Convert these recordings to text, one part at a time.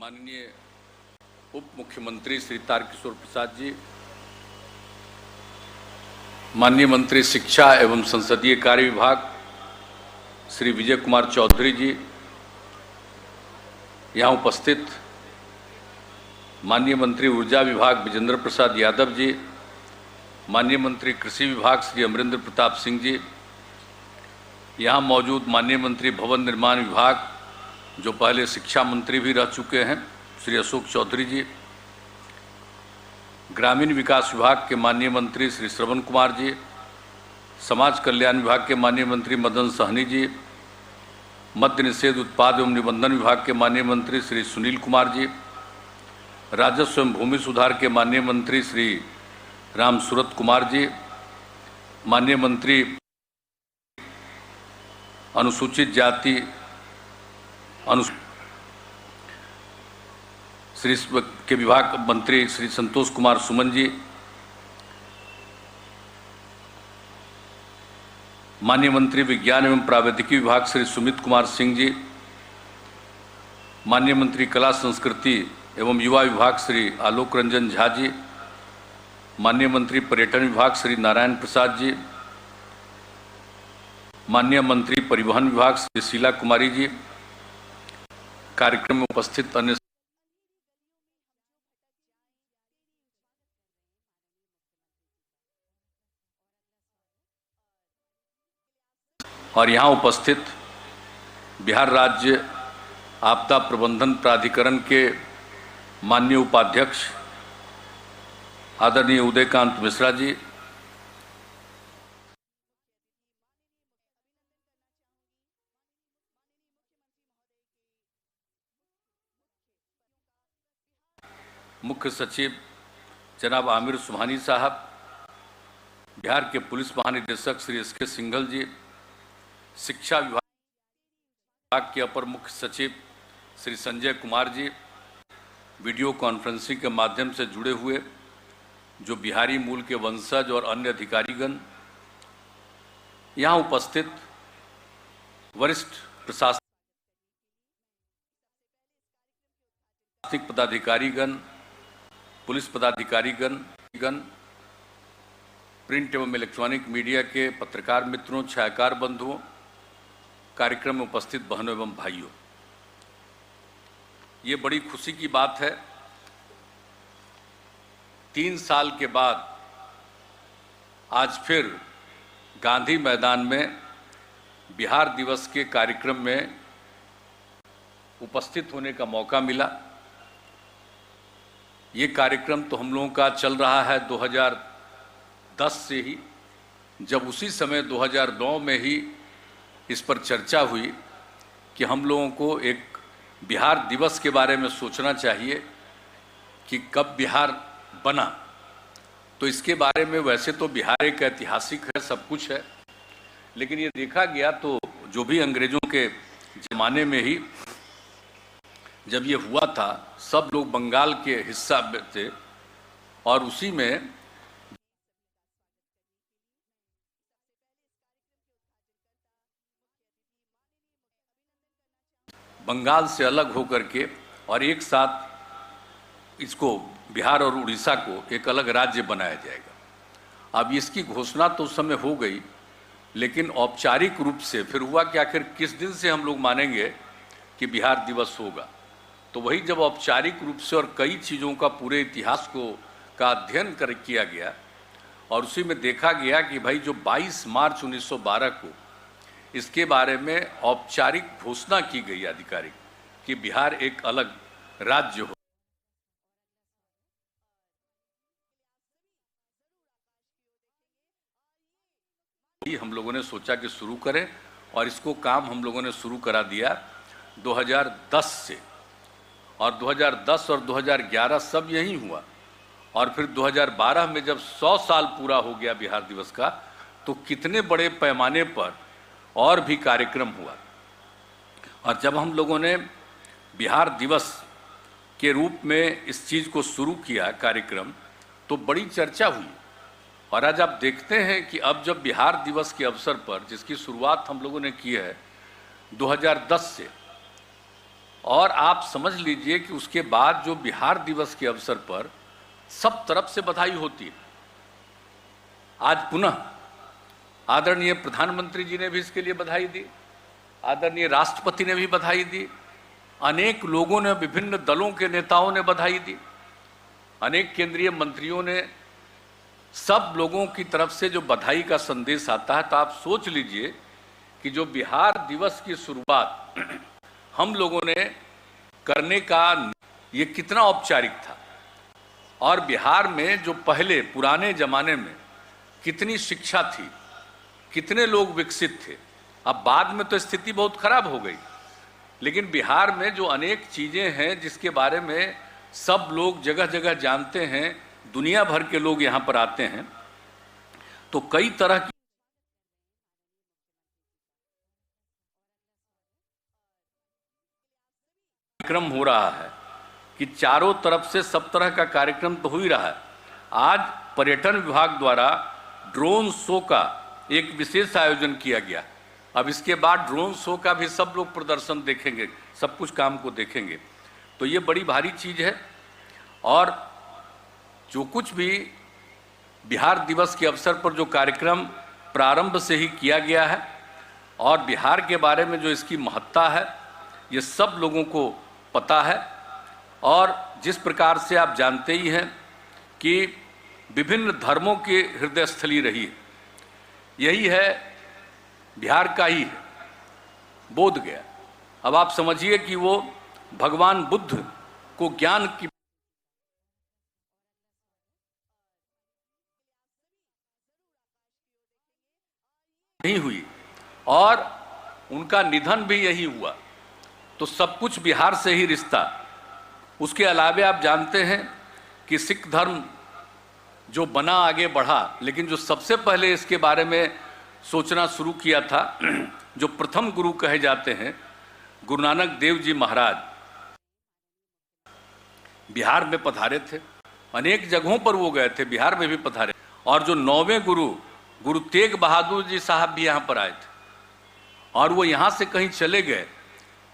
माननीय उप मुख्यमंत्री श्री तारकिशोर प्रसाद जी, माननीय मंत्री शिक्षा एवं संसदीय कार्य विभाग श्री विजय कुमार चौधरी जी, यहाँ उपस्थित माननीय मंत्री ऊर्जा विभाग विजेंद्र प्रसाद यादव जी, माननीय मंत्री कृषि विभाग श्री अमरेंद्र प्रताप सिंह जी, यहाँ मौजूद माननीय मंत्री भवन निर्माण विभाग जो पहले शिक्षा मंत्री भी रह चुके हैं श्री अशोक चौधरी जी, ग्रामीण विकास विभाग के माननीय मंत्री श्री श्रवण कुमार जी, समाज कल्याण विभाग के माननीय मंत्री मदन सहनी जी, मद्य निषेध उत्पाद एवं निबंधन विभाग के माननीय मंत्री श्री सुनील कुमार जी, राजस्व एवं भूमि सुधार के माननीय मंत्री श्री राम सूरत कुमार जी, माननीय मंत्री अनुसूचित जाति श्री के विभाग मंत्री श्री संतोष कुमार सुमन जी, माननीय मंत्री विज्ञान एवं प्रावैधिकी विभाग श्री सुमित कुमार सिंह जी, माननीय मंत्री कला संस्कृति एवं युवा विभाग श्री आलोक रंजन झा जी, माननीय मंत्री पर्यटन विभाग श्री नारायण प्रसाद जी, माननीय मंत्री परिवहन विभाग श्री शीला कुमारी जी, कार्यक्रम में उपस्थित अन्य और यहाँ उपस्थित बिहार राज्य आपदा प्रबंधन प्राधिकरण के माननीय उपाध्यक्ष आदरणीय उदयकांत मिश्रा जी, मुख्य सचिव जनाब आमिर सुबहानी साहब, बिहार के पुलिस महानिदेशक श्री एस.के. सिंघल जी, शिक्षा विभाग के अपर मुख्य सचिव श्री संजय कुमार जी, वीडियो कॉन्फ्रेंसिंग के माध्यम से जुड़े हुए जो बिहारी मूल के वंशज और अन्य अधिकारीगण, यहाँ उपस्थित वरिष्ठ प्रशासनिक पदाधिकारीगण, पुलिस पदाधिकारीगण, प्रिंट एवं इलेक्ट्रॉनिक मीडिया के पत्रकार मित्रों, छायाकार बंधुओं, कार्यक्रम में उपस्थित बहनों एवं भाइयों, ये बड़ी खुशी की बात है। 3 साल के बाद आज फिर गांधी मैदान में बिहार दिवस के कार्यक्रम में उपस्थित होने का मौका मिला। ये कार्यक्रम तो हम लोगों का चल रहा है 2010 से ही, जब उसी समय 2009 में ही इस पर चर्चा हुई कि हम लोगों को एक बिहार दिवस के बारे में सोचना चाहिए कि कब बिहार बना। तो इसके बारे में वैसे तो बिहार एक ऐतिहासिक है, सब कुछ है, लेकिन ये देखा गया तो जो भी अंग्रेजों के ज़माने में ही जब ये हुआ था, सब लोग बंगाल के हिस्सा थे और उसी में बंगाल से अलग होकर के और एक साथ इसको बिहार और उड़ीसा को एक अलग राज्य बनाया जाएगा। अब इसकी घोषणा तो उस समय हो गई, लेकिन औपचारिक रूप से फिर हुआ कि आखिर किस दिन से हम लोग मानेंगे कि बिहार दिवस होगा। तो वही जब औपचारिक रूप से और कई चीज़ों का पूरे इतिहास का अध्ययन किया गया और उसी में देखा गया कि भाई जो 22 मार्च 1912 को इसके बारे में औपचारिक घोषणा की गई आधिकारिक कि बिहार एक अलग राज्य हो। हम लोगों ने सोचा कि शुरू करें और इसको काम हम लोगों ने शुरू करा दिया 2010 से, और 2010 और 2011 सब यही हुआ। और फिर 2012 में जब 100 साल पूरा हो गया बिहार दिवस का, तो कितने बड़े पैमाने पर और भी कार्यक्रम हुआ। और जब हम लोगों ने बिहार दिवस के रूप में इस चीज़ को शुरू किया कार्यक्रम, तो बड़ी चर्चा हुई। और आज आप देखते हैं कि अब जब बिहार दिवस के अवसर पर, जिसकी शुरुआत हम लोगों ने की है 2010 से, और आप समझ लीजिए कि उसके बाद जो बिहार दिवस के अवसर पर सब तरफ से बधाई होती है। आज पुनः आदरणीय प्रधानमंत्री जी ने भी इसके लिए बधाई दी, आदरणीय राष्ट्रपति ने भी बधाई दी, अनेक लोगों ने, विभिन्न दलों के नेताओं ने बधाई दी, अनेक केंद्रीय मंत्रियों ने, सब लोगों की तरफ से जो बधाई का संदेश आता है। तो आप सोच लीजिए कि जो बिहार दिवस की शुरुआत हम लोगों ने करने का ये कितना औपचारिक था, और बिहार में जो पहले पुराने जमाने में कितनी शिक्षा थी, कितने लोग विकसित थे। अब बाद में तो स्थिति बहुत खराब हो गई, लेकिन बिहार में जो अनेक चीज़ें हैं जिसके बारे में सब लोग जगह जगह जानते हैं, दुनिया भर के लोग यहाँ पर आते हैं, तो कई तरह की कार्यक्रम हो रहा है कि चारों तरफ से सब तरह का कार्यक्रम तो हो ही रहा है। आज पर्यटन विभाग द्वारा ड्रोन शो का एक विशेष आयोजन किया गया। अब इसके बाद ड्रोन शो का भी सब लोग प्रदर्शन देखेंगे, सब कुछ काम को देखेंगे, तो ये बड़ी भारी चीज़ है। और जो कुछ भी बिहार दिवस के अवसर पर जो कार्यक्रम प्रारंभ से ही किया गया है और बिहार के बारे में जो इसकी महत्ता है, ये सब लोगों को पता है। और जिस प्रकार से आप जानते ही हैं कि विभिन्न धर्मों की हृदय स्थली रही है, यही है बिहार का ही है बोध गया। अब आप समझिए कि वो भगवान बुद्ध को ज्ञान की नहीं हुई और उनका निधन भी यही हुआ, तो सब कुछ बिहार से ही रिश्ता। उसके अलावा आप जानते हैं कि सिख धर्म जो बना, आगे बढ़ा, लेकिन जो सबसे पहले इसके बारे में सोचना शुरू किया था, जो प्रथम गुरु कहे जाते हैं गुरु नानक देव जी महाराज, बिहार में पधारे थे। अनेक जगहों पर वो गए थे, बिहार में भी पधारे। और जो 9वें गुरु तेग बहादुर जी साहब भी यहाँ पर आए थे, और वो यहाँ से कहीं चले गए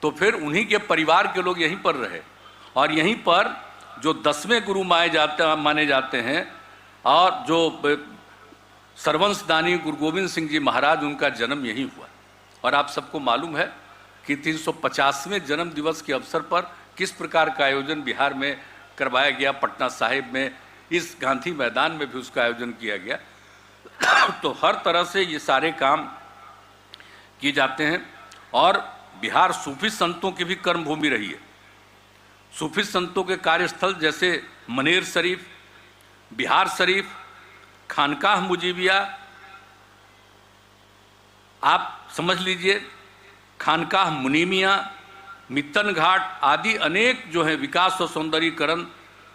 तो फिर उन्हीं के परिवार के लोग यहीं पर रहे। और यहीं पर जो 10वें गुरु माने जाते हैं और जो सर्वंशदानी गुरु गोविंद सिंह जी महाराज, उनका जन्म यहीं हुआ। और आप सबको मालूम है कि 350वें जन्म दिवस के अवसर पर किस प्रकार का आयोजन बिहार में करवाया गया। पटना साहिब में, इस गांधी मैदान में भी उसका आयोजन किया गया। तो हर तरह से ये सारे काम किए जाते हैं। और बिहार सूफी संतों की भी कर्मभूमि रही है। सूफी संतों के कार्यस्थल जैसे मनेर शरीफ, बिहार शरीफ, खानकाह मुजीबिया, आप समझ लीजिए, खानकाह मुनीमिया, मित्तन घाट आदि अनेक जो है विकास और सौंदर्यीकरण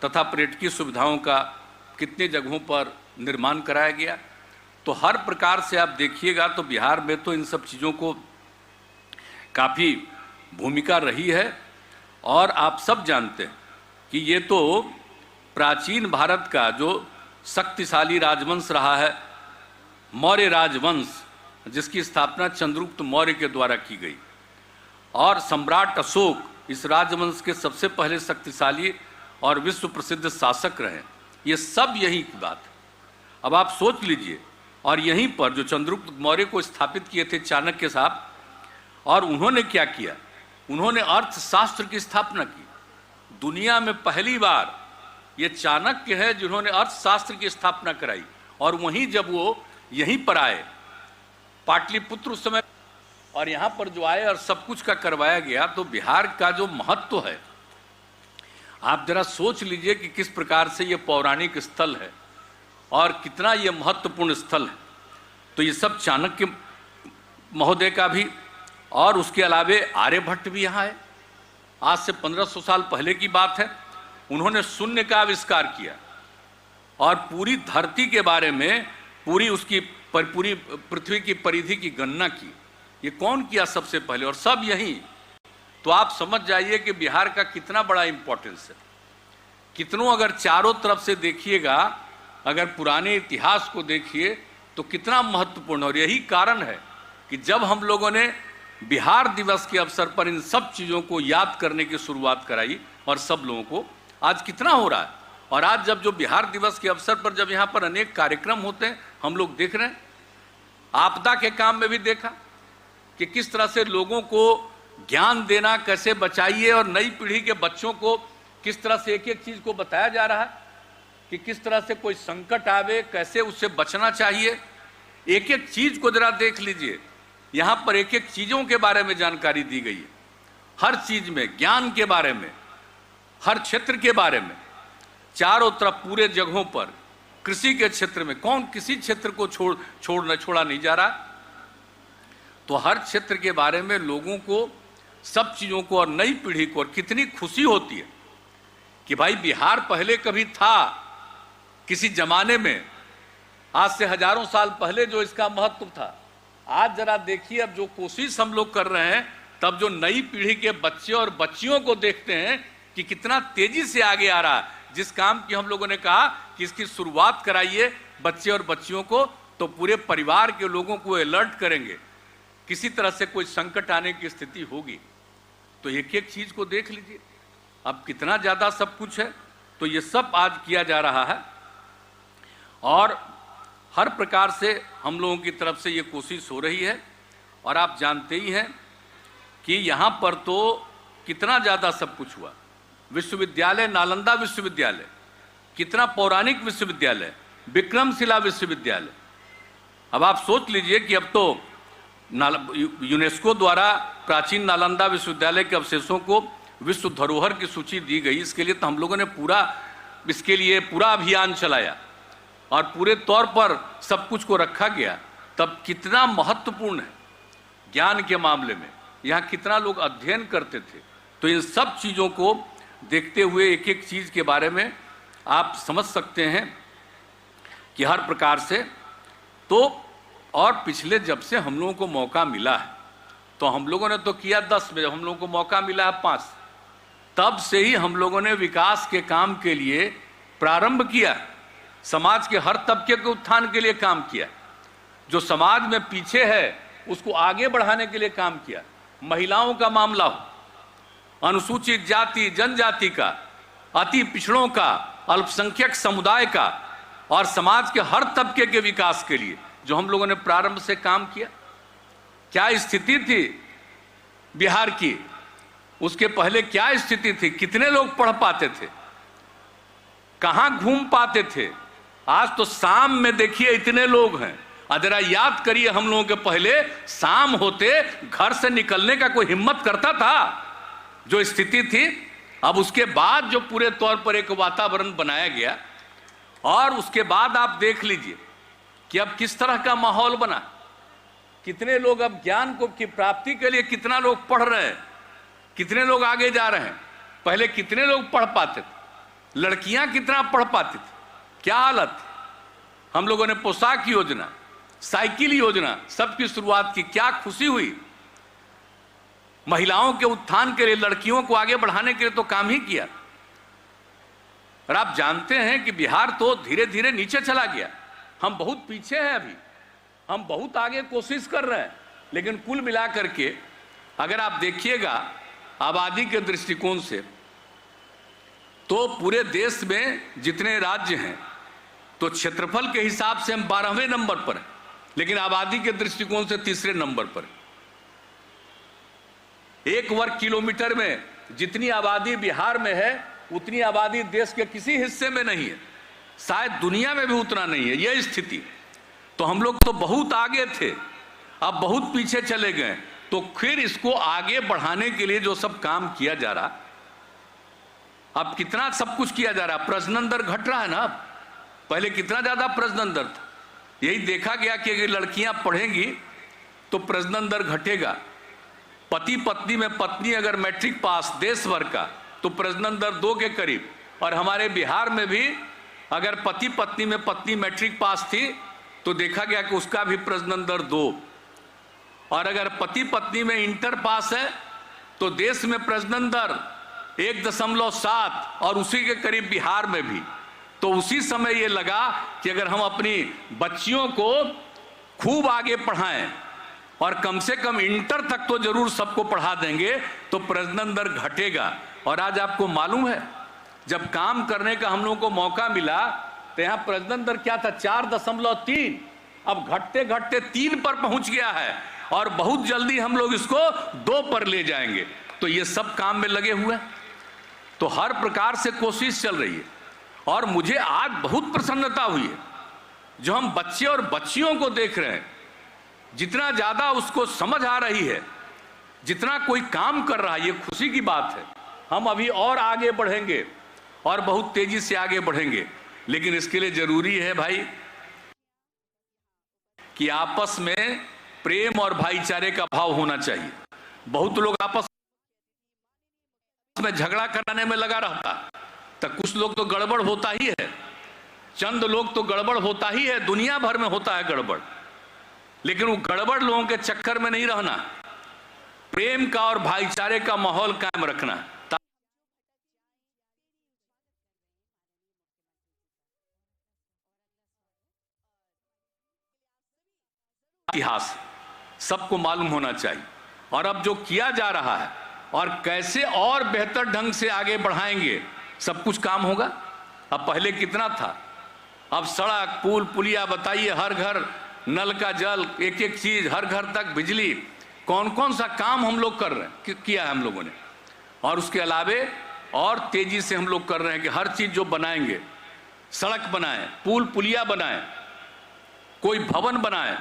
तथा पर्यटकीय सुविधाओं का कितने जगहों पर निर्माण कराया गया। तो हर प्रकार से आप देखिएगा तो बिहार में तो इन सब चीज़ों को काफ़ी भूमिका रही है। और आप सब जानते हैं कि ये तो प्राचीन भारत का जो शक्तिशाली राजवंश रहा है, मौर्य राजवंश, जिसकी स्थापना चंद्रगुप्त मौर्य के द्वारा की गई, और सम्राट अशोक इस राजवंश के सबसे पहले शक्तिशाली और विश्व प्रसिद्ध शासक रहे। ये सब यही की बात है। अब आप सोच लीजिए, और यहीं पर जो चंद्रगुप्त मौर्य को स्थापित किए थे चाणक्य साहब, और उन्होंने क्या किया, उन्होंने अर्थशास्त्र की स्थापना की। दुनिया में पहली बार ये चाणक्य है जिन्होंने अर्थशास्त्र की स्थापना कराई। और वहीं जब वो यहीं पर आए, पाटलिपुत्र उस समय, और यहाँ पर जो आए और सब कुछ का करवाया गया, तो बिहार का जो महत्व है, आप जरा सोच लीजिए कि किस प्रकार से ये पौराणिक स्थल है और कितना ये महत्वपूर्ण स्थल है। तो ये सब चाणक्य महोदय का भी, और उसके अलावे आर्यभट्ट भी यहाँ है। आज से 1500 साल पहले की बात है। उन्होंने शून्य का आविष्कार किया और पूरी धरती के बारे में, पूरी उसकी पूरी पृथ्वी की परिधि की गणना की। ये कौन किया सबसे पहले, और सब यही। तो आप समझ जाइए कि बिहार का कितना बड़ा इंपॉर्टेंस है। कितनों अगर चारों तरफ से देखिएगा, अगर पुराने इतिहास को देखिए तो कितना महत्वपूर्ण। और यही कारण है कि जब हम लोगों ने बिहार दिवस के अवसर पर इन सब चीज़ों को याद करने की शुरुआत कराई और सब लोगों को आज कितना हो रहा है। और आज जब जो बिहार दिवस के अवसर पर जब यहाँ पर अनेक कार्यक्रम होते हैं, हम लोग देख रहे हैं, आपदा के काम में भी देखा कि किस तरह से लोगों को ज्ञान देना, कैसे बचाइए, और नई पीढ़ी के बच्चों को किस तरह से एक एक चीज़ को बताया जा रहा है कि किस तरह से कोई संकट आवे कैसे उससे बचना चाहिए। एक एक चीज़ को जरा देख लीजिए, यहाँ पर एक एक चीज़ों के बारे में जानकारी दी गई है, हर चीज़ में, ज्ञान के बारे में, हर क्षेत्र के बारे में, चारों तरफ पूरे जगहों पर। कृषि के क्षेत्र में कौन किसी क्षेत्र को छोड़ा नहीं जा रहा। तो हर क्षेत्र के बारे में लोगों को, सब चीज़ों को और नई पीढ़ी को, और कितनी खुशी होती है कि भाई बिहार पहले कभी था किसी जमाने में, आज से हजारों साल पहले जो इसका महत्व था। आज जरा देखिए, अब जो कोशिश हम लोग कर रहे हैं, तब जो नई पीढ़ी के बच्चे और बच्चियों को देखते हैं कि कितना तेजी से आगे आ रहा है। जिस काम की हम लोगों ने कहा कि इसकी शुरुआत कराइए बच्चे और बच्चियों को, तो पूरे परिवार के लोगों को अलर्ट करेंगे, किसी तरह से कोई संकट आने की स्थिति होगी तो एक एक चीज को देख लीजिए। अब कितना ज्यादा सब कुछ है, तो ये सब आज किया जा रहा है। और हर प्रकार से हम लोगों की तरफ से ये कोशिश हो रही है। और आप जानते ही हैं कि यहाँ पर तो कितना ज़्यादा सब कुछ हुआ। विश्वविद्यालय, नालंदा विश्वविद्यालय, कितना पौराणिक विश्वविद्यालय, विक्रमशिला विश्वविद्यालय। अब आप सोच लीजिए कि अब तो यूनेस्को द्वारा प्राचीन नालंदा विश्वविद्यालय के अवशेषों को विश्व धरोहर की सूची दी गई। इसके लिए तो हम लोगों ने इसके लिए पूरा अभियान चलाया और पूरे तौर पर सब कुछ को रखा गया। तब कितना महत्वपूर्ण है ज्ञान के मामले में, यहाँ कितना लोग अध्ययन करते थे। तो इन सब चीज़ों को देखते हुए एक एक चीज़ के बारे में आप समझ सकते हैं कि हर प्रकार से। तो और पिछले जब से हम लोगों को मौका मिला है, तो हम लोगों ने तो किया 10 में, जब हम लोगों को मौका मिला है 5, तब से ही हम लोगों ने विकास के काम के लिए प्रारंभ किया। समाज के हर तबके के उत्थान के लिए काम किया, जो समाज में पीछे है उसको आगे बढ़ाने के लिए काम किया। महिलाओं का मामला हो, अनुसूचित जाति जनजाति का, अति पिछड़ों का, अल्पसंख्यक समुदाय का, और समाज के हर तबके के विकास के लिए जो हम लोगों ने प्रारंभ से काम किया। क्या स्थिति थी बिहार की, उसके पहले क्या स्थिति थी, कितने लोग पढ़ पाते थे, कहां घूम पाते थे। आज तो शाम में देखिए इतने लोग हैं। जरा याद करिए, हम लोगों के पहले शाम होते घर से निकलने का कोई हिम्मत करता था, जो स्थिति थी। अब उसके बाद जो पूरे तौर पर एक वातावरण बनाया गया, और उसके बाद आप देख लीजिए कि अब किस तरह का माहौल बना, कितने लोग अब ज्ञान को की प्राप्ति के लिए कितना लोग पढ़ रहे हैं, कितने लोग आगे जा रहे हैं। पहले कितने लोग पढ़ पाते थे, लड़कियां कितना पढ़ पाती थी, क्या हालत थी। हम लोगों ने पोशाक योजना, साइकिल योजना सबकी शुरुआत की, क्या खुशी हुई। महिलाओं के उत्थान के लिए, लड़कियों को आगे बढ़ाने के लिए तो काम ही किया। और आप जानते हैं कि बिहार तो धीरे धीरे नीचे चला गया। हम बहुत पीछे हैं, अभी हम बहुत आगे कोशिश कर रहे हैं। लेकिन कुल मिलाकर के अगर आप देखिएगा आबादी के दृष्टिकोण से, तो पूरे देश में जितने राज्य हैं, तो क्षेत्रफल के हिसाब से हम 12वें नंबर पर हैं, लेकिन आबादी के दृष्टिकोण से 3रे नंबर पर। 1 वर्ग किलोमीटर में जितनी आबादी बिहार में है, उतनी आबादी देश के किसी हिस्से में नहीं है, शायद दुनिया में भी उतना नहीं है यह स्थिति। तो हम लोग तो बहुत आगे थे, अब बहुत पीछे चले गए। तो फिर इसको आगे बढ़ाने के लिए जो सब काम किया जा रहा, अब कितना सब कुछ किया जा रहा। प्रजनन दर घट रहा है ना, पहले कितना ज्यादा प्रजनन दर था। यही देखा गया कि अगर लड़कियां पढ़ेंगी तो प्रजनन दर घटेगा। पति पत्नी में पत्नी अगर मैट्रिक पास देश भर का, तो प्रजनन दर 2 के करीब। और हमारे बिहार में भी अगर पति पत्नी में पत्नी मैट्रिक पास थी, तो देखा गया कि उसका भी प्रजनन दर 2। और अगर पति पत्नी में इंटर पास है, तो देश में प्रजनन दर 1.7, और उसी के करीब बिहार में भी। तो उसी समय ये लगा कि अगर हम अपनी बच्चियों को खूब आगे पढ़ाएं, और कम से कम इंटर तक तो जरूर सबको पढ़ा देंगे तो प्रजनन दर घटेगा। और आज आपको मालूम है, जब काम करने का हम लोगों को मौका मिला तो यहाँ प्रजनन दर क्या था, 4.3, अब घटते घटते 3 पर पहुंच गया है और बहुत जल्दी हम लोग इसको 2 पर ले जाएंगे। तो ये सब काम में लगे हुए हैं, तो हर प्रकार से कोशिश चल रही है। और मुझे आज बहुत प्रसन्नता हुई है, जो हम बच्चे और बच्चियों को देख रहे हैं, जितना ज्यादा उसको समझ आ रही है, जितना कोई काम कर रहा है, ये खुशी की बात है। हम अभी और आगे बढ़ेंगे और बहुत तेजी से आगे बढ़ेंगे, लेकिन इसके लिए जरूरी है भाई कि आपस में प्रेम और भाईचारे का भाव होना चाहिए। बहुत लोग आपस में झगड़ा कराने में लगा रहता, तो कुछ लोग तो गड़बड़ होता ही है, चंद लोग तो गड़बड़ होता ही है, दुनिया भर में होता है गड़बड़, लेकिन वो गड़बड़ लोगों के चक्कर में नहीं रहना, प्रेम का और भाईचारे का माहौल कायम रखना। इतिहास सबको मालूम होना चाहिए, और अब जो किया जा रहा है और कैसे और बेहतर ढंग से आगे बढ़ाएंगे, सब कुछ काम होगा। अब पहले कितना था, अब सड़क पुल पुलिया बताइए, हर घर नल का जल, एक एक चीज, हर घर तक बिजली, कौन कौन सा काम हम लोग कर रहे हैं, किया है हम लोगों ने। और उसके अलावे और तेजी से हम लोग कर रहे हैं कि हर चीज जो बनाएंगे, सड़क बनाएं, पुल पुलिया बनाएं, कोई भवन बनाएं,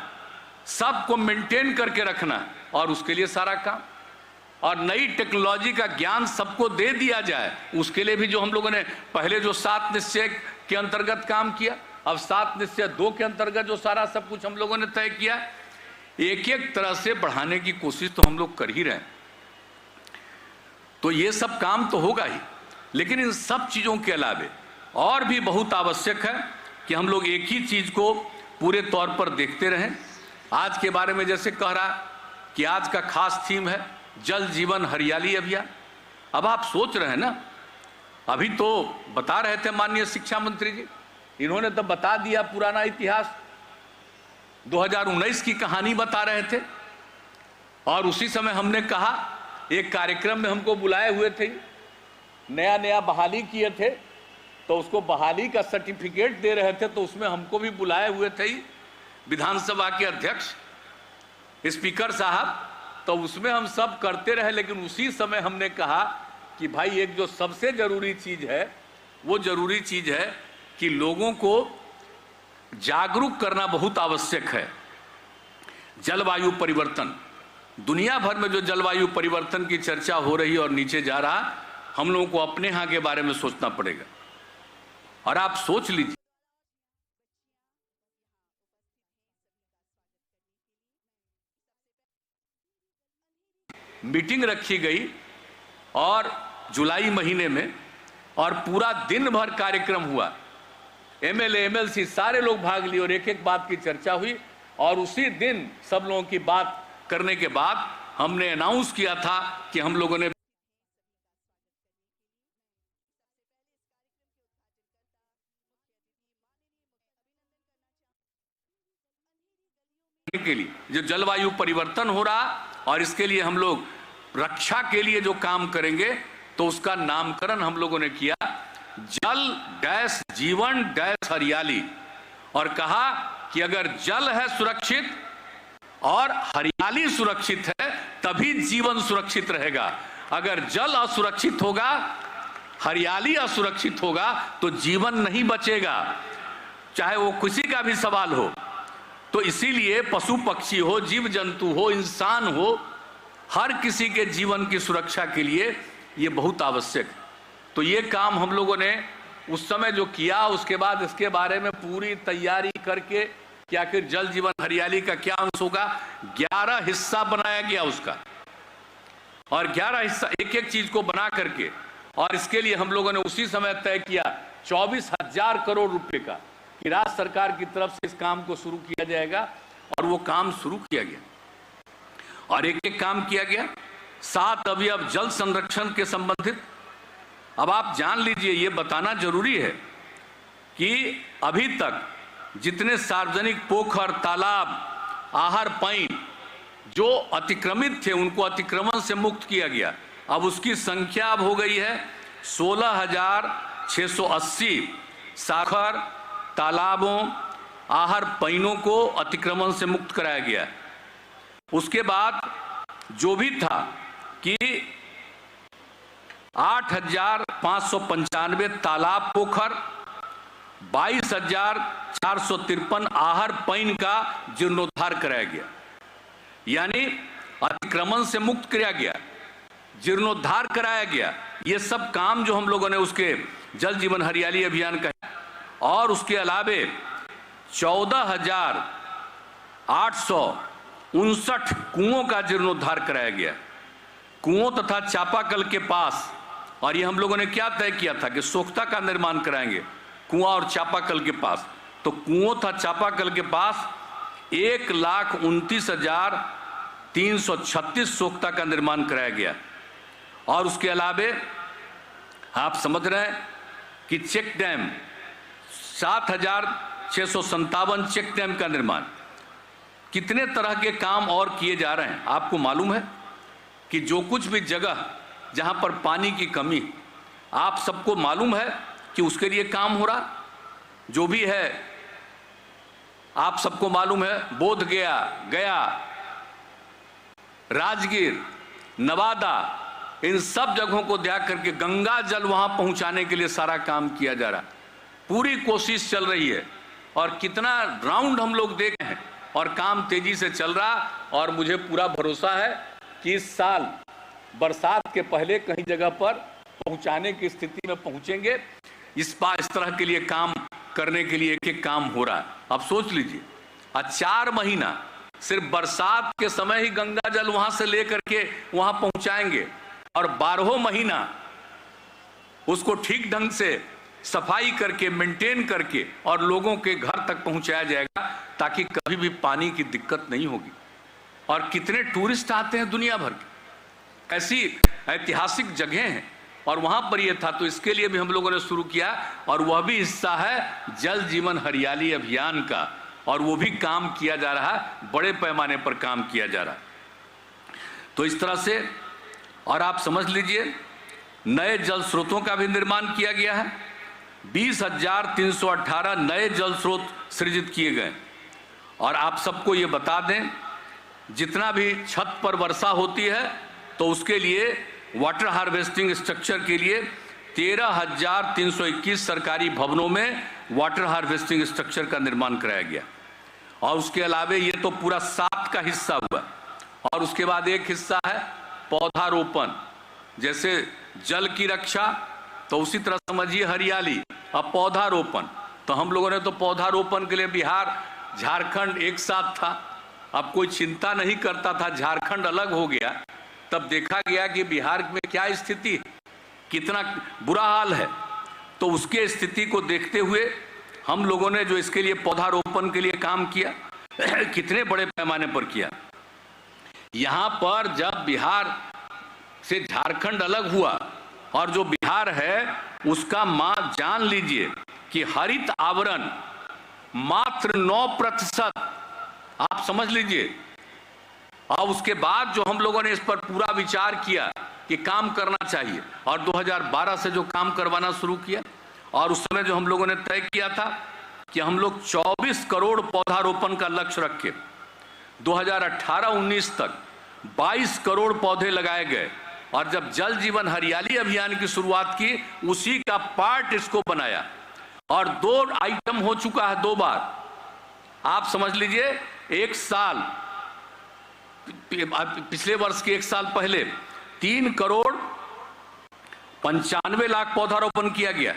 सबको मेंटेन करके रखना, और उसके लिए सारा काम। और नई टेक्नोलॉजी का ज्ञान सबको दे दिया जाए, उसके लिए भी जो हम लोगों ने पहले जो 7 निश्चय के अंतर्गत काम किया, अब 7 निश्चय 2 के अंतर्गत जो सारा सब कुछ हम लोगों ने तय किया, एक एक तरह से बढ़ाने की कोशिश तो हम लोग कर ही रहे हैं। तो ये सब काम तो होगा ही, लेकिन इन सब चीजों के अलावे और भी बहुत आवश्यक है कि हम लोग एक ही चीज को पूरे तौर पर देखते रहें। आज के बारे में जैसे कह रहा कि आज का खास थीम है जल जीवन हरियाली अभियान। अब आप सोच रहे हैं ना, अभी तो बता रहे थे माननीय शिक्षा मंत्री जी, इन्होंने तो बता दिया पुराना इतिहास, 2019 की कहानी बता रहे थे। और उसी समय हमने कहा, एक कार्यक्रम में हमको बुलाए हुए थे, नया नया बहाली किए थे, तो उसको बहाली का सर्टिफिकेट दे रहे थे, तो उसमें हमको भी बुलाए हुए थे विधानसभा के अध्यक्ष स्पीकर साहब, तो उसमें हम सब करते रहे। लेकिन उसी समय हमने कहा कि भाई एक जो सबसे जरूरी चीज है, वो जरूरी चीज है कि लोगों को जागरूक करना बहुत आवश्यक है। जलवायु परिवर्तन, दुनिया भर में जो जलवायु परिवर्तन की चर्चा हो रही है और नीचे जा रहा, हम लोगों को अपने यहाँ के बारे में सोचना पड़ेगा। और आप सोच लीजिए, मीटिंग रखी गई और जुलाई महीने में, और पूरा दिन भर कार्यक्रम हुआ, एमएलए एमएलसी सारे लोग भाग लिए और एक एक बात की चर्चा हुई। और उसी दिन सब लोगों की बात करने के बाद हमने अनाउंस किया था कि हम लोगों ने के लिए जो जलवायु परिवर्तन हो रहा, और इसके लिए हम लोग रक्षा के लिए जो काम करेंगे, तो उसका नामकरण हम लोगों ने किया जल डैश जीवन डैश हरियाली। और कहा कि अगर जल है सुरक्षित और हरियाली सुरक्षित है, तभी जीवन सुरक्षित रहेगा। अगर जल असुरक्षित होगा, हरियाली असुरक्षित होगा, तो जीवन नहीं बचेगा, चाहे वो किसी का भी सवाल हो। तो इसीलिए पशु पक्षी हो, जीव जंतु हो, इंसान हो, हर किसी के जीवन की सुरक्षा के लिए ये बहुत आवश्यक है। तो ये काम हम लोगों ने उस समय जो किया, उसके बाद इसके बारे में पूरी तैयारी करके कि आखिर जल जीवन हरियाली का क्या अंश होगा, 11 हिस्सा बनाया गया उसका, और 11 हिस्सा एक एक चीज को बना करके, और इसके लिए हम लोगों ने उसी समय तय किया 24,000 करोड़ रुपए का कि राज्य सरकार की तरफ से इस काम को शुरू किया जाएगा। और वो काम शुरू किया गया और एक एक काम किया गया। 7 अवयव जल संरक्षण के संबंधित, अब आप जान लीजिए, ये बताना जरूरी है कि अभी तक जितने सार्वजनिक पोखर, तालाब, आहर, पईन जो अतिक्रमित थे उनको अतिक्रमण से मुक्त किया गया। अब उसकी संख्या अब हो गई है 16,680 साखर तालाबों आहर पैनों को अतिक्रमण से मुक्त कराया गया। उसके बाद जो भी था कि 8,595 तालाब पोखर, 22,453 आहर पैन का जीर्णोद्धार कराया गया। यानी अतिक्रमण से मुक्त किया गया, जीर्णोद्धार कराया गया। ये सब काम जो हम लोगों ने उसके जल जीवन हरियाली अभियान का, और उसके अलावे 14,859 कुओं का जीर्णोद्धार कराया गया। कुओं तथा चापाकल के पास, और ये हम लोगों ने क्या तय किया था कि सोख्ता का निर्माण कराएंगे कुआं और चापाकल के पास। तो कुओं तथा चापाकल के पास 1,29,336 सोख्ता का निर्माण कराया गया। और उसके अलावे आप समझ रहे हैं कि चेक डैम 7,657 चेक डैम का निर्माण, कितने तरह के काम और किए जा रहे हैं। आपको मालूम है कि जो कुछ भी जगह जहां पर पानी की कमी, आप सबको मालूम है कि उसके लिए काम हो रहा, जो भी है आप सबको मालूम है। बोध गया, गया, राजगीर, नवादा, इन सब जगहों को देख करके गंगा जल वहां पहुंचाने के लिए सारा काम किया जा रहा है। पूरी कोशिश चल रही है और कितना राउंड हम लोग देख रहे हैं और काम तेजी से चल रहा। और मुझे पूरा भरोसा है कि इस साल बरसात के पहले कहीं जगह पर पहुंचाने की स्थिति में पहुंचेंगे। इस तरह के लिए काम करने के लिए एक काम हो रहा है। अब सोच लीजिए, 4 महीना सिर्फ बरसात के समय ही गंगा जल वहां से लेकर के वहां पहुंचाएंगे, और 12 महीना उसको ठीक ढंग से सफाई करके मेंटेन करके और लोगों के घर तक पहुंचाया जाएगा, ताकि कभी भी पानी की दिक्कत नहीं होगी। और कितने टूरिस्ट आते हैं दुनिया भर के, ऐसी ऐतिहासिक जगह हैं, और वहां पर यह था। तो इसके लिए भी हम लोगों ने शुरू किया, और वह भी हिस्सा है जल जीवन हरियाली अभियान का, और वो भी काम किया जा रहा है, बड़े पैमाने पर काम किया जा रहा है। तो इस तरह से, और आप समझ लीजिए, नए जल स्रोतों का भी निर्माण किया गया है। 20,318 नए जल स्रोत सृजित किए गए। और आप सबको ये बता दें, जितना भी छत पर वर्षा होती है तो उसके लिए वाटर हार्वेस्टिंग स्ट्रक्चर के लिए 13,321 सरकारी भवनों में वाटर हार्वेस्टिंग स्ट्रक्चर का निर्माण कराया गया। और उसके अलावे ये तो पूरा 7 का हिस्सा हुआ। और उसके बाद एक हिस्सा है पौधारोपण। जैसे जल की रक्षा, तो उसी तरह समझिए हरियाली। अब पौधारोपण, तो हम लोगों ने तो पौधारोपण के लिए बिहार झारखंड एक साथ था। अब कोई चिंता नहीं करता था, झारखंड अलग हो गया, तब देखा गया कि बिहार में क्या स्थिति है, कितना बुरा हाल है। तो उसके स्थिति को देखते हुए हम लोगों ने जो इसके लिए पौधारोपण के लिए काम किया, कितने बड़े पैमाने पर किया। यहां पर जब बिहार से झारखंड अलग हुआ, और जो बिहार है उसका जान लीजिए कि हरित आवरण मात्र 9%, आप समझ लीजिए। और उसके बाद जो हम लोगों ने इस पर पूरा विचार किया कि काम करना चाहिए, और 2012 से जो काम करवाना शुरू किया, और उस समय जो हम लोगों ने तय किया था कि हम लोग 24 करोड़ पौधारोपण का लक्ष्य रखे। 2018-19 तक 22 करोड़ पौधे लगाए गए। और जब जल जीवन हरियाली अभियान की शुरुआत की, उसी का पार्ट इसको बनाया। और 2 आइटम हो चुका है 2 बार। आप समझ लीजिए, एक साल पिछले वर्ष के 1 साल पहले 3 करोड़ 95 लाख पौधारोपण किया गया,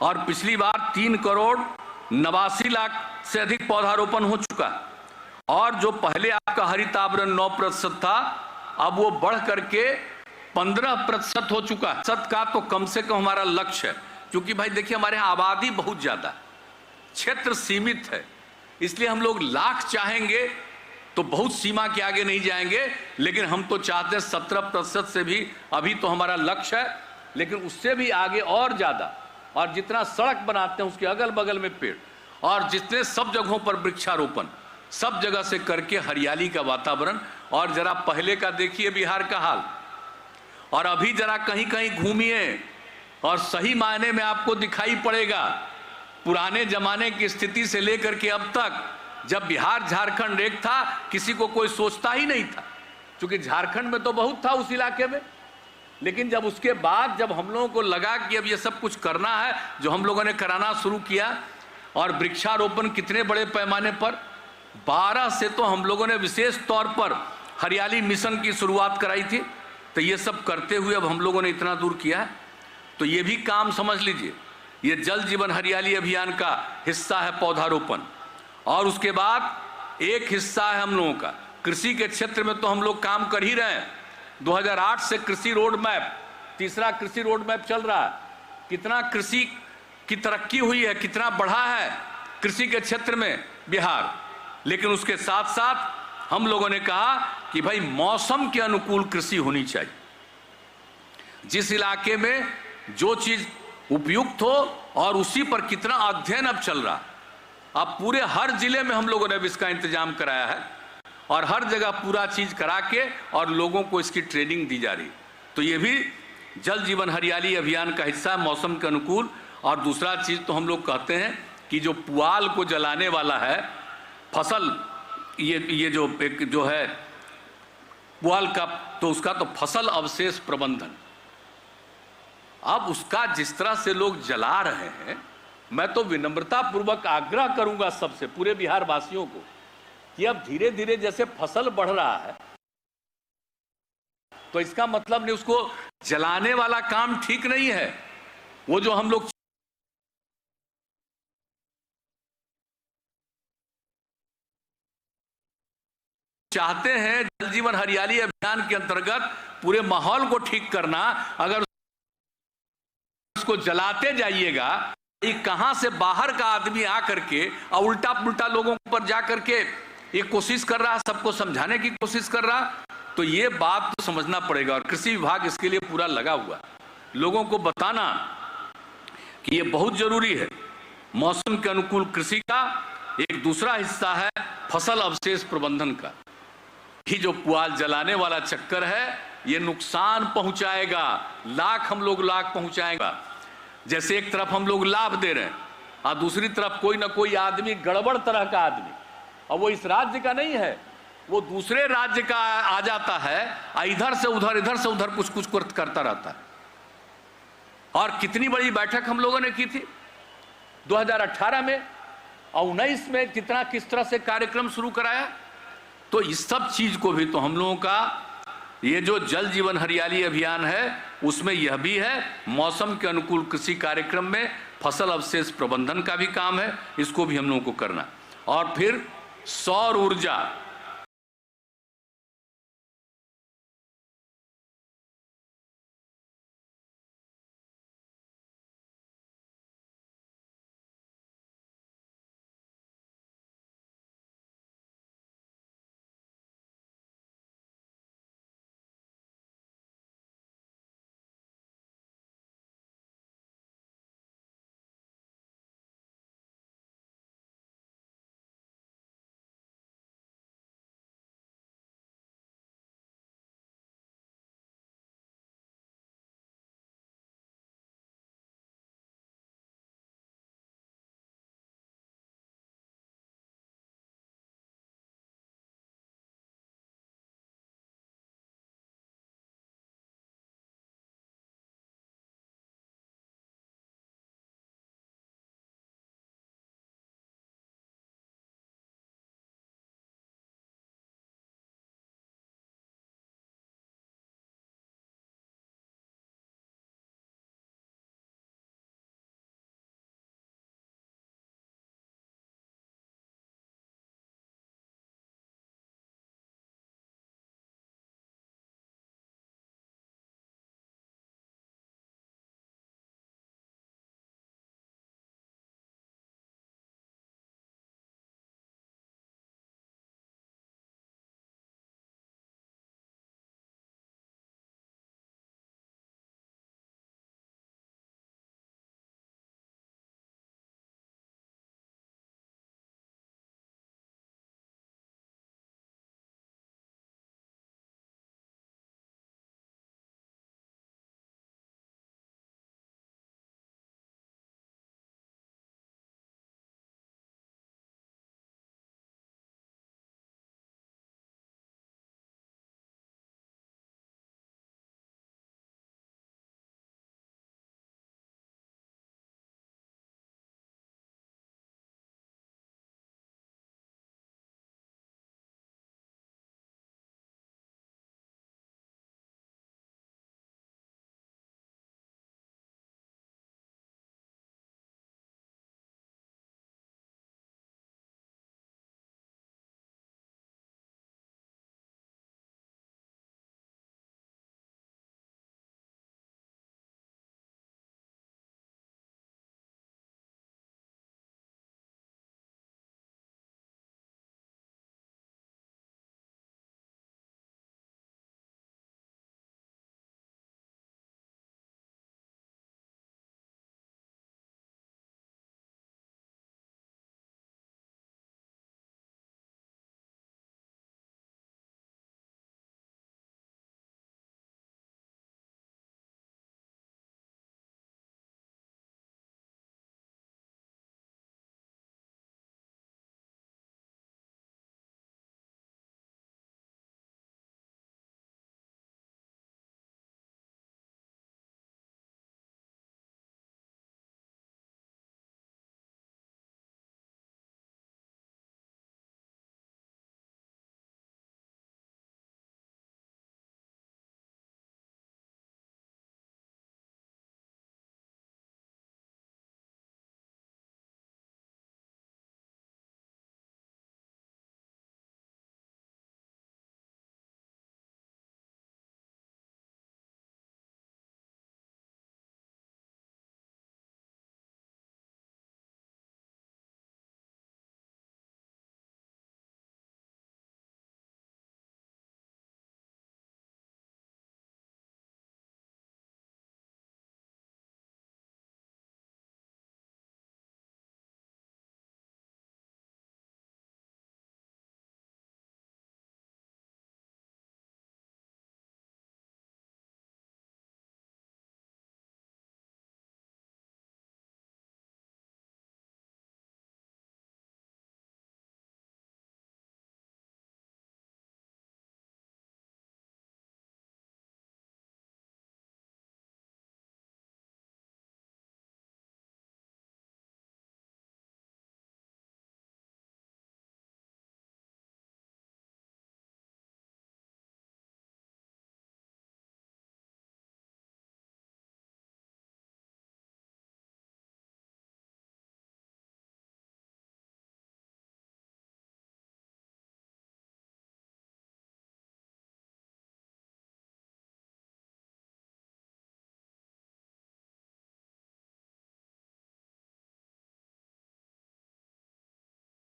और पिछली बार 3 करोड़ 89 लाख से अधिक पौधारोपण हो चुका। और जो पहले आपका हरित आवरण 9% था, अब वो बढ़ करके 15% हो चुका है। का तो कम से कम हमारा लक्ष्य है, क्योंकि भाई देखिए हमारे यहाँ आबादी बहुत ज्यादा, क्षेत्र सीमित है, इसलिए हम लोग लाख चाहेंगे तो बहुत सीमा के आगे नहीं जाएंगे। लेकिन हम तो चाहते हैं 17% से भी, अभी तो हमारा लक्ष्य है, लेकिन उससे भी आगे और ज्यादा। और जितना सड़क बनाते हैं उसके अगल बगल में पेड़, और जितने सब जगहों पर वृक्षारोपण, सब जगह से करके हरियाली का वातावरण और जरा पहले का देखिए बिहार का हाल, और अभी जरा कहीं कहीं घूमिए और सही मायने में आपको दिखाई पड़ेगा पुराने जमाने की स्थिति से लेकर के अब तक, जब बिहार झारखंड एक था, किसी को कोई सोचता ही नहीं था, क्योंकि झारखंड में तो बहुत था उस इलाके में। लेकिन जब उसके बाद जब हम लोगों को लगा कि अब ये सब कुछ करना है, जो हम लोगों ने कराना शुरू किया, और वृक्षारोपण कितने बड़े पैमाने पर, 12 से तो हम लोगों ने विशेष तौर पर हरियाली मिशन की शुरुआत कराई थी। तो ये सब करते हुए अब हम लोगों ने इतना दूर किया है, तो ये भी काम समझ लीजिए, ये जल जीवन हरियाली अभियान का हिस्सा है पौधारोपण। और उसके बाद एक हिस्सा है हम लोगों का कृषि के क्षेत्र में, तो हम लोग काम कर ही रहे हैं। 2008 से कृषि रोड मैप, तीसरा कृषि रोड मैप चल रहा है। कितना कृषि की तरक्की हुई है, कितना बढ़ा है कृषि के क्षेत्र में बिहार। लेकिन उसके साथ साथ हम लोगों ने कहा कि भाई मौसम के अनुकूल कृषि होनी चाहिए। जिस इलाके में जो चीज उपयुक्त हो, और उसी पर कितना अध्ययन अब चल रहा। अब पूरे हर जिले में हम लोगों ने इसका इंतजाम कराया है, और हर जगह पूरा चीज करा के और लोगों को इसकी ट्रेनिंग दी जा रही। तो ये भी जल जीवन हरियाली अभियान का हिस्सा है, मौसम के अनुकूल। और दूसरा चीज तो हम लोग कहते हैं कि जो पुआल को जलाने वाला है फसल, ये जो एक जो है पुआल का, तो उसका तो फसल अवशेष प्रबंधन। अब उसका जिस तरह से लोग जला रहे हैं, मैं तो विनम्रता पूर्वक आग्रह करूंगा सबसे, पूरे बिहार वासियों को, कि अब धीरे धीरे जैसे फसल बढ़ रहा है, तो इसका मतलब नहीं उसको जलाने वाला काम ठीक नहीं है। वो जो हम लोग चाहते हैं जल जीवन हरियाली अभियान के अंतर्गत पूरे माहौल को ठीक करना, अगर उसको जलाते जाइएगा, ये कहां से बाहर का आदमी आकर के और उल्टा पुल्टा लोगों पर जाकर के ये कोशिश कर रहा है, सबको समझाने की कोशिश कर रहा। तो ये बात तो समझना पड़ेगा, और कृषि विभाग इसके लिए पूरा लगा हुआ, लोगों को बताना कि ये बहुत जरूरी है। मौसम के अनुकूल कृषि का एक दूसरा हिस्सा है फसल अवशेष प्रबंधन का। ये जो पुआल जलाने वाला चक्कर है, ये नुकसान पहुंचाएगा, हम लोग लाख पहुंचाएगा। जैसे एक तरफ हम लोग लाभ दे रहे हैं, और दूसरी तरफ कोई ना कोई आदमी, गड़बड़ तरह का आदमी, और वो इस राज्य का नहीं है, वो दूसरे राज्य का आ जाता है, इधर से उधर कुछ कुछ करता रहता है। और कितनी बड़ी बैठक हम लोगों ने की थी 2018 में, और 19 में कितना किस तरह से कार्यक्रम शुरू कराया। तो इस सब चीज को भी तो हम लोगों का ये जो जल जीवन हरियाली अभियान है, उसमें यह भी है, मौसम के अनुकूल कृषि कार्यक्रम में फसल अवशेष प्रबंधन का भी काम है, इसको भी हम लोगों को करना। और फिर सौर ऊर्जा,